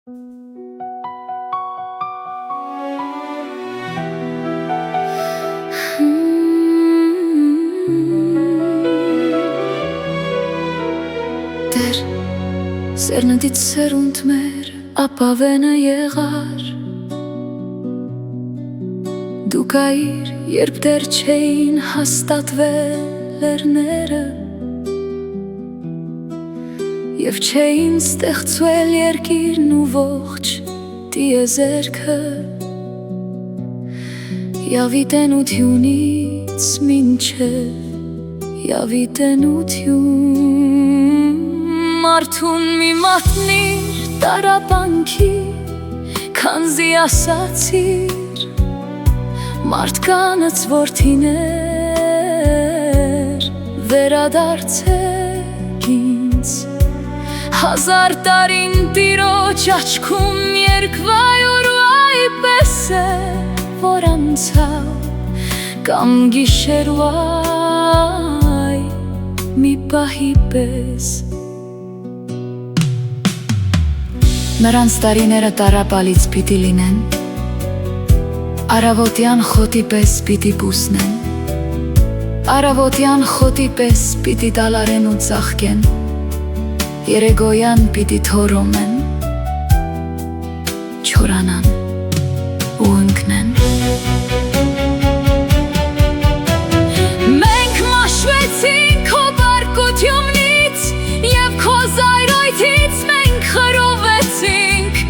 Դեր սերնդից սերունդ մեր ապավենը եղար Դու կայիր, երբ դեր չէին հաստատվել լերները Եվ չէին ստեղծվել երկիրն ու ողջ տիեզերքը Յավիտենությունից մինչև յավիտենություն Մարդուն մի մատնիր տարապանքի, քանզի ասացիր Մարդկանց որդիներ վերադարձեք ինձ Հազար տարին տիրոջ աչքում երկվայոր ու այպես է որ անցավ կամ գիշեր ու այ մի պահի պես Նրանց տարիները տարապալից պիտի լինեն Արավոտյան խոտի պես պիտի պուսնեն Արավոտյան խոտի պես պիտի տալարեն ու ծաղկեն Երեգոյան պիտի թորոմեն Չորանան ու ընկնեն Մենք մաշվեցինք քո բարկությունից Եվ քո զայրույթից մենք խրովեցինք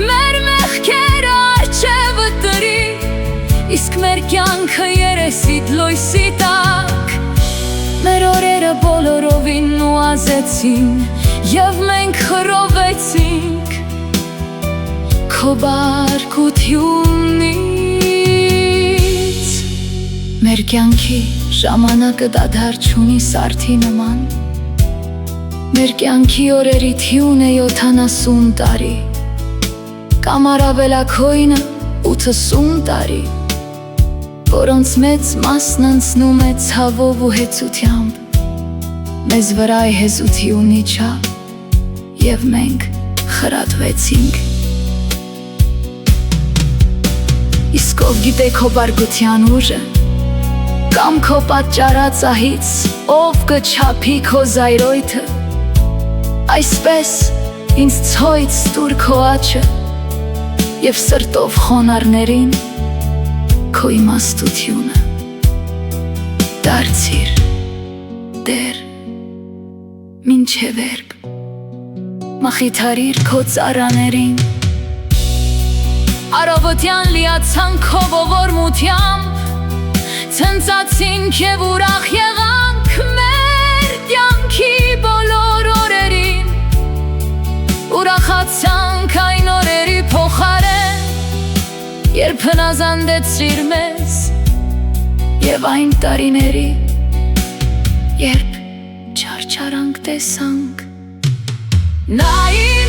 Մեր մեղքերը արջևը տրի Իսկ մեր կյանքը երեսիդ լույսի տակ Մեր օրերը բոլորովին նուազեցին Եվ մենք խրովեցինք Քո բարկությունից Մեր կյանքի ժամանակը դադար չունի սարդի նման Մեր կյանքի օրերի թիուն է 70 տարի Կամ առավելագույնը 80 տարի Որոնց մեծ մասն անցնում է ցավով ու հեծությամբ Մեզ վրա է հեզություն իջավ Եվ մենք խրատվեցինք Իսկ ով գիտե քո բարկության ուժը Կամ քո պատճառած ահից Ով կչափի քո զայրույթը Այսպես ինձ ցույց տուր քո աչը Եվ սրտով խոնարհներին Քո իմաստությունը Դարձիր Տեր Մինչև երբ Մխիթարիր քո ծառաներին Արավոտյան լիացան քո ողորմությամբ Ցնծացինք և ուրախ եղանք մեր կյանքի բոլոր օրերին Ուրախացանք այն օրերի փոխարեն Երբ հնազանդեցրիր մեզ Եվ այն տարիների Երբ չարչարանք տեսանք Նայիր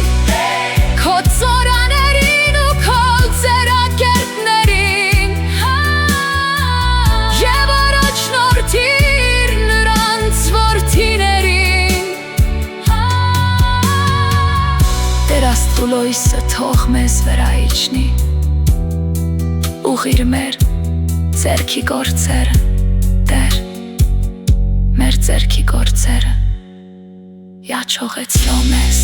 քո ծորաներին ու քո ձեռակերտներին Եվ առաջնորդիր նրանց որդիներին Տեր Աստծու լույսը թող մեզ վրա իջնի Ուղղիր մեր ձեռքի գործերը Տեր մեր ձեռքի գործերը Յաչողեցրո մեզ